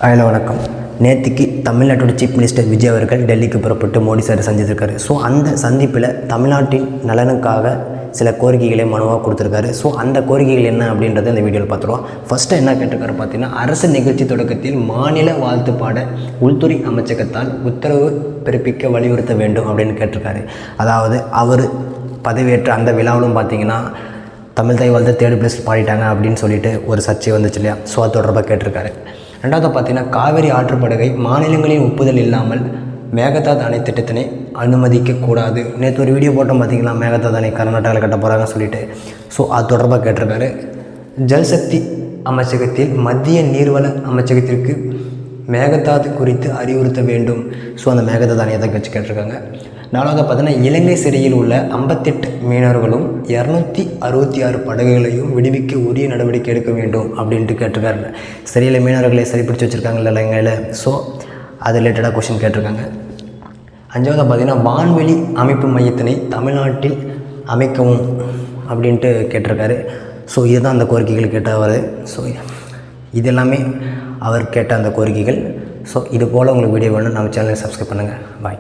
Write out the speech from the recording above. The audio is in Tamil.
ஹலோ வணக்கம். நேற்றுக்கு தமிழ்நாட்டோட சீஃப் மினிஸ்டர் விஜய் அவர்கள் டெல்லிக்கு புறப்பட்டு மோடி சார் சந்தித்திருக்காரு. ஸோ அந்த சந்திப்பில் தமிழ்நாட்டின் நலனுக்காக சில கோரிக்கைகளை மனுவாக கொடுத்துருக்காரு. ஸோ அந்த கோரிக்கைகள் என்ன அப்படின்றத இந்த வீடியோவில் பார்த்துருவோம். ஃபஸ்ட்டு என்ன கேட்டிருக்காரு பார்த்தீங்கன்னா, அரசு நிகழ்ச்சி தொடக்கத்தில் மாநில வாழ்த்து பாட உள்துறை அமைச்சகத்தால் உத்தரவு பிறப்பிக்க வலியுறுத்த வேண்டும் அப்படின்னு கேட்டிருக்காரு. அதாவது அவர் பதவியேற்ற அந்த விழாவிலும் பார்த்தீங்கன்னா தமிழ் தாய் வாழ்த்து 3rd place பாடிட்டாங்க அப்படின்னு சொல்லிட்டு ஒரு சர்ச்சை வந்துச்சு இல்லையா? ஸோ அது தொடர்பாக கேட்டிருக்காரு. ரெண்டாவது பார்த்தீங்கன்னா, காவிரி ஆற்றுப்படுகை மாநிலங்களின் ஒப்புதல் இல்லாமல் மேகதாது அணை திட்டத்தினை அனுமதிக்கக்கூடாது. நேற்று ஒரு வீடியோ போட்டோம் பார்த்தீங்களா, மேகதாது அணை கர்நாடகாவில் கட்ட போகிறாங்கன்னு சொல்லிட்டு. ஸோ அது தொடர்பாக கேட்டிருக்காரு. ஜல்சக்தி அமைச்சகத்தில் மத்திய நீர்வள அமைச்சகத்திற்கு மேகதாது குறித்து அறிவுறுத்த வேண்டும். ஸோ அந்த மேகதாது அணையை தான் வச்சு கேட்டிருக்காங்க. நாலாவது பார்த்தீங்கன்னா, இலங்கை சிறையில் உள்ள 58 மீனவர்களும் 266 படகுகளையும் விடுவிக்க உரிய நடவடிக்கை எடுக்க வேண்டும் அப்படின்ட்டு கேட்டிருக்காரு. சிறையில் மீனவர்களை சரிப்பிடிச்சு வச்சுருக்காங்கல்ல இலங்கையில். ஸோ அது ரிலேட்டடாக கொஷின் கேட்டிருக்காங்க. அஞ்சாவது பார்த்தீங்கன்னா, வான்வெளி அமைப்பு மையத்தினை தமிழ்நாட்டில் அமைக்கவும் அப்படின்ட்டு கேட்டிருக்காரு. ஸோ இதுதான் அந்த கோரிக்கைகள் கேட்டவர். ஸோ இது எல்லாமே அவர் கேட்ட அந்த கோரிக்கைகள். ஸோ இது போல் உங்களுக்கு வீடியோ வேணும், நம்ம சேனலை சப்ஸ்கிரைப் பண்ணுங்கள். பாய்.